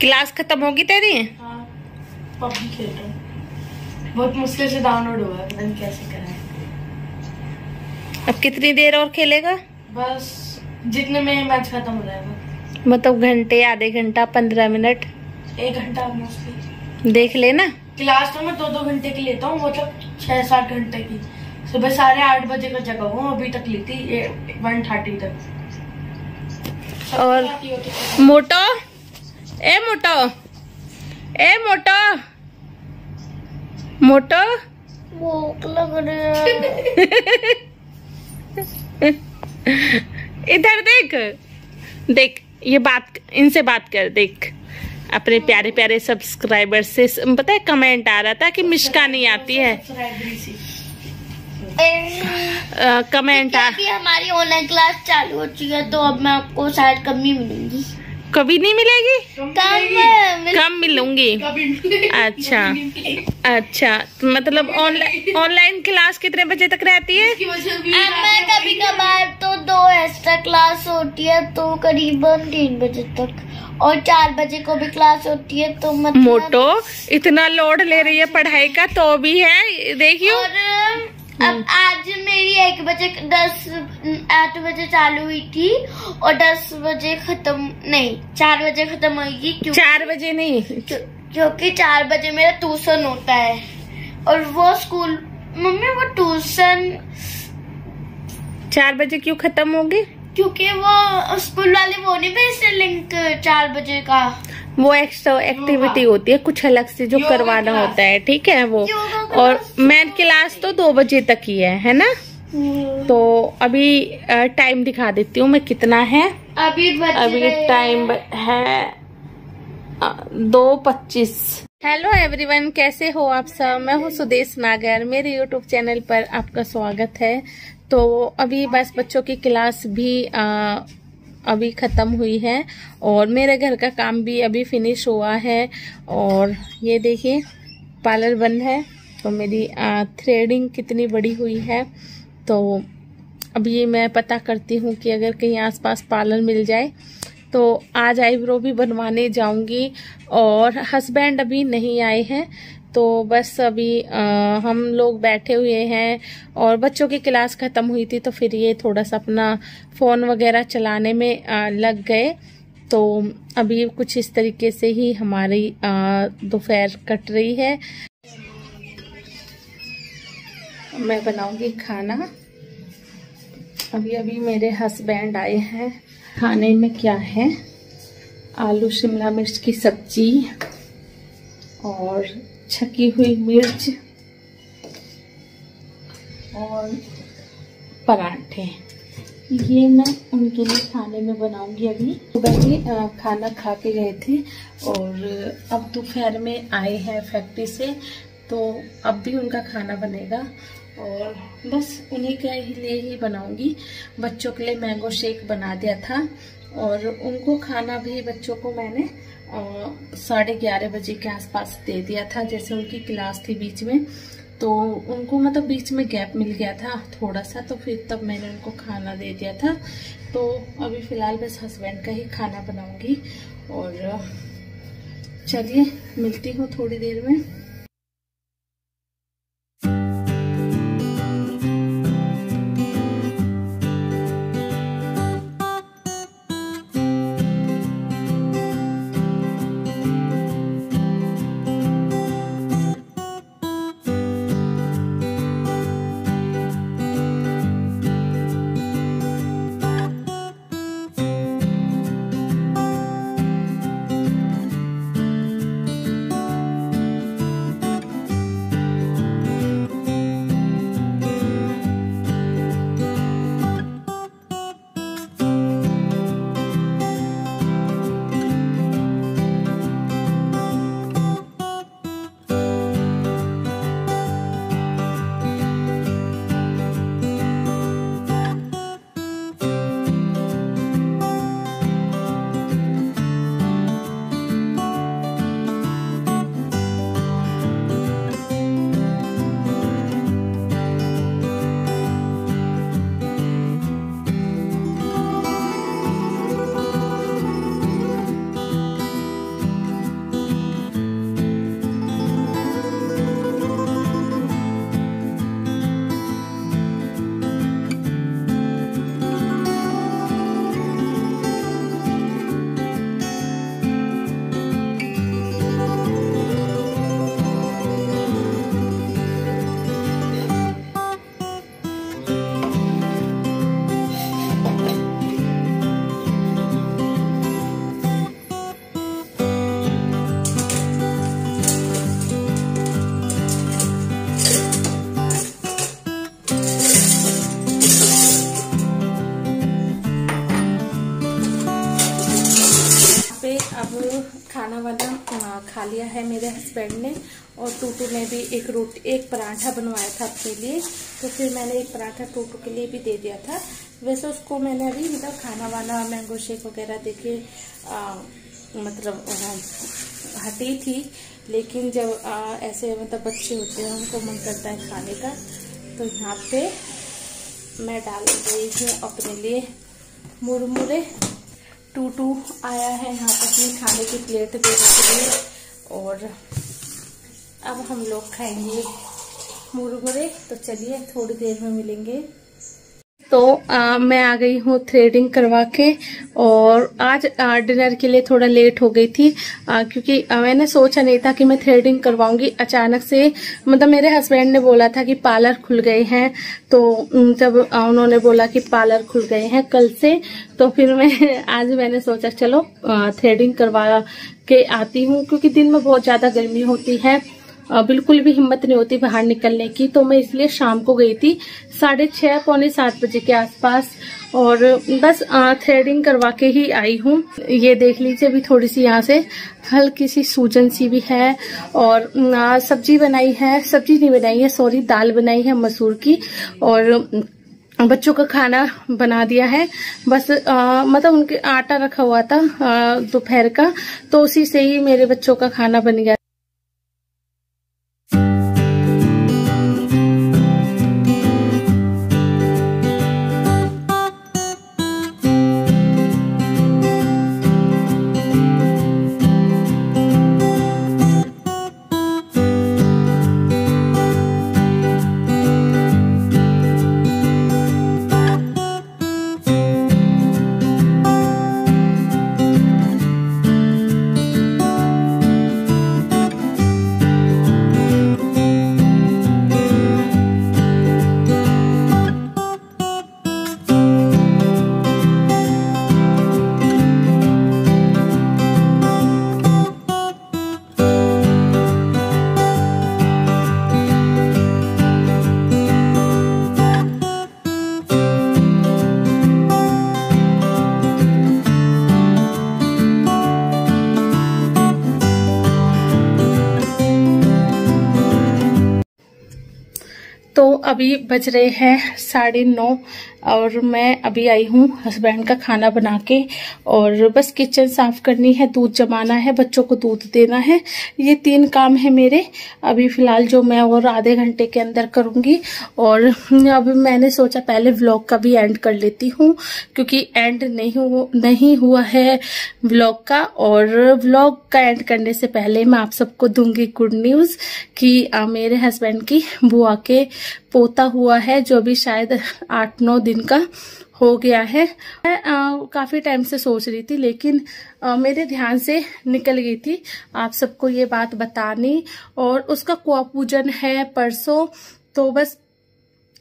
Class खत्म होगी तेरी? हाँ, पबजी खेल रहा हूँ। बहुत मुश्किल से डाउनलोड हुआ है, पता नहीं कैसे करा है। अब कितनी देर और खेलेगा? बस जितने में मैच खत्म हो जाएगा। मतलब घंटे, आधे घंटा, 15 मिनट, 1 घंटा मोस्टली। देख लेना। क्लास तो मैं 2-2 घंटे की लेता हूँ, मतलब 6-7 घंटे की। सुबह 8:30 बजे का जगह हूँ, अभी तक ली थी 1:30 तक। और मोटो, ए मोटो, ए मोटो, मोटो, भूख लग रही है। इधर देख, देख ये बात, इनसे बात कर, देख अपने प्यारे प्यारे सब्सक्राइबर से। पता है कमेंट आ रहा था कि मिष्का नहीं आती है, कमेंट हमारी ऑनलाइन क्लास चालू हो चुकी है, तो अब मैं आपको शायद कम ही मिलूंगी। कभी नहीं मिलेगी? कम मिलूंगी। अच्छा अच्छा, मतलब ऑनलाइन क्लास कितने बजे तक रहती है? मैं कभी कभार तो 2 एक्स्ट्रा क्लास होती है, तो करीबन 3 बजे तक, और 4 बजे को भी क्लास होती है। तो मतलब मोटो इतना लोड ले रही है पढ़ाई का, तो भी है देखियो। और अब आज मेरी 8 बजे चालू हुई थी और 10 बजे खत्म, नहीं 4 बजे खत्म होगी। 4 बजे नहीं, क्योंकि 4 बजे मेरा ट्यूशन होता है, और वो स्कूल, मम्मी वो ट्यूशन 4 बजे क्यों खत्म होगी? क्योंकि वो स्कूल वाले वो नहीं भेजते लिंक 4 बजे का। वो एक्स्ट्रा एक्टिविटी होती है कुछ अलग से जो करवाना होता है, ठीक है वो। और मैथ क्लास तो 2 बजे तक ही है ना? तो अभी टाइम दिखा देती हूँ मैं कितना है। अभी टाइम है 2:25। हेलो एवरीवन, कैसे हो आप सब? मैं हूँ सुदेश नागर, मेरे यूट्यूब चैनल पर आपका स्वागत है। तो अभी बस बच्चों की क्लास भी अभी ख़त्म हुई है और मेरे घर का काम भी अभी फिनिश हुआ है। और ये देखिए पार्लर बंद है, तो मेरी थ्रेडिंग कितनी बड़ी हुई है। तो अभी मैं पता करती हूँ कि अगर कहीं आसपास पार्लर मिल जाए तो आज आईब्रो भी बनवाने जाऊंगी। और हस्बैंड अभी नहीं आए हैं, तो बस अभी हम लोग बैठे हुए हैं और बच्चों की क्लास ख़त्म हुई थी, तो फिर ये थोड़ा सा अपना फ़ोन वगैरह चलाने में लग गए। तो अभी कुछ इस तरीके से ही हमारी दोपहर कट रही है। मैं बनाऊंगी खाना। अभी मेरे हस्बैंड आए हैं। खाने में क्या है? आलू शिमला मिर्च की सब्जी और छकी हुई मिर्च और पराठे। ये मैं उनके लिए खाने में बनाऊंगी। अभी सुबह ही खाना खा के गए थे और अब दोपहर में आए हैं फैक्ट्री से, तो अब भी उनका खाना बनेगा और बस उन्हीं के लिए ही बनाऊंगी। बच्चों के लिए मैंगो शेक बना दिया था और उनको खाना भी बच्चों को मैंने 11:30 बजे के आसपास दे दिया था। जैसे उनकी क्लास थी बीच में, तो उनको मतलब बीच में गैप मिल गया था थोड़ा सा, तो फिर तब मैंने उनको खाना दे दिया था। तो अभी फ़िलहाल बस हस्बैंड का ही खाना बनाऊंगी और चलिए मिलती हूँ थोड़ी देर में। अब खाना वाना खा लिया है मेरे हस्बैंड ने, और टूटू ने भी एक पराठा बनवाया था अपने लिए, तो फिर मैंने एक पराठा टूटू के लिए भी दे दिया था। वैसे उसको मैंने अभी मतलब खाना वाना मैंगो शेक वगैरह देके मतलब हटी थी, लेकिन जब ऐसे मतलब बच्चे होते हैं उनको मन करता है खाने का, तो यहाँ पे मैं डाल रही हूँ अपने लिए मुरमुरे। टूटू आया है यहाँ पर अपनी खाने की प्लेट देने के लिए, और अब हम लोग खाएंगे मुरमुरे। तो चलिए थोड़ी देर में मिलेंगे। तो मैं आ गई हूँ थ्रेडिंग करवा के, और आज डिनर के लिए थोड़ा लेट हो गई थी क्योंकि मैंने सोचा नहीं था कि मैं थ्रेडिंग करवाऊंगी। अचानक से मतलब मेरे हस्बैंड ने बोला था कि पार्लर खुल गए हैं, तो जब उन्होंने बोला कि पार्लर खुल गए हैं कल से, तो फिर आज मैंने सोचा चलो थ्रेडिंग करवा के आती हूँ, क्योंकि दिन में बहुत ज्यादा गर्मी होती है, बिल्कुल भी हिम्मत नहीं होती बाहर निकलने की। तो मैं इसलिए शाम को गई थी 6:30 पौने 7 बजे के आसपास, और बस थ्रेडिंग करवा के ही आई हूँ। ये देख लीजिए, अभी थोड़ी सी यहाँ से हल्की सी सूजन सी भी है। और सब्जी बनाई है, सब्जी नहीं बनाई है सॉरी, दाल बनाई है मसूर की, और बच्चों का खाना बना दिया है। बस मतलब उनके आटा रखा हुआ था दोपहर का, तो उसी से ही मेरे बच्चों का खाना बन गया। तो अभी बज रहे हैं 9:30, और मैं अभी आई हूँ हस्बैंड का खाना बना के, और बस किचन साफ करनी है, दूध जमाना है, बच्चों को दूध देना है। ये 3 काम है मेरे अभी फिलहाल, जो मैं और आधे घंटे के अंदर करूंगी। और अब मैंने सोचा पहले व्लॉग का भी एंड कर लेती हूँ, क्योंकि एंड नहीं हुआ है व्लॉग का। और व्लॉग का एंड करने से पहले मैं आप सबको दूंगी गुड न्यूज कि मेरे हस्बैंड की बुआ के पोता हुआ है, जो अभी शायद 8-9 दिन का हो गया है। मैं काफी टाइम से सोच रही थी, लेकिन मेरे ध्यान से निकल गई थी आप सबको ये बात बतानी। और उसका कुआं पूजन है परसों, तो बस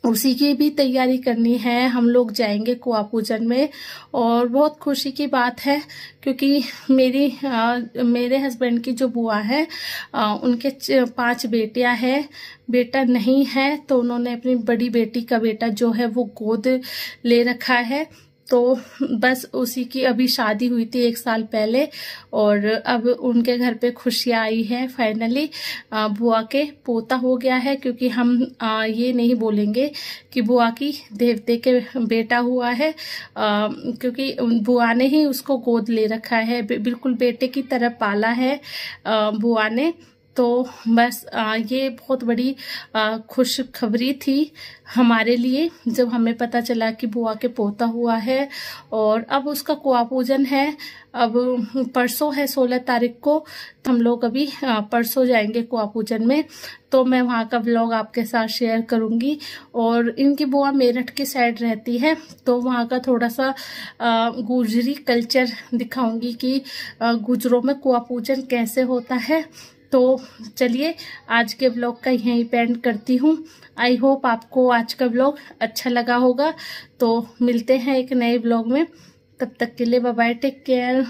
उसी की भी तैयारी करनी है। हम लोग जाएंगे कुआं पूजन में, और बहुत खुशी की बात है, क्योंकि मेरे हस्बैंड की जो बुआ है उनके 5 बेटियां हैं, बेटा नहीं है, तो उन्होंने अपनी बड़ी बेटी का बेटा जो है वो गोद ले रखा है। तो बस उसी की अभी शादी हुई थी 1 साल पहले, और अब उनके घर पे खुशियां आई है। फाइनली बुआ के पोता हो गया है, क्योंकि हम ये नहीं बोलेंगे कि बुआ की देवते के बेटा हुआ है, क्योंकि बुआ ने ही उसको गोद ले रखा है, बिल्कुल बेटे की तरह पाला है बुआ ने। तो बस ये बहुत बड़ी खुशखबरी थी हमारे लिए, जब हमें पता चला कि बुआ के पोता हुआ है। और अब उसका कुआं पूजन है, अब परसों है 16 तारीख को, तो हम लोग अभी परसों जाएंगे कुआं पूजन में। तो मैं वहाँ का व्लॉग आपके साथ शेयर करूंगी। और इनकी बुआ मेरठ की साइड रहती है, तो वहाँ का थोड़ा सा गुजरी कल्चर दिखाऊंगी कि गुजरों में कुआं पूजन कैसे होता है। तो चलिए आज के व्लॉग का यहीं पे एंड करती हूँ। आई होप आपको आज का व्लॉग अच्छा लगा होगा। तो मिलते हैं एक नए व्लॉग में, तब तक के लिए बाय बाय, टेक केयर।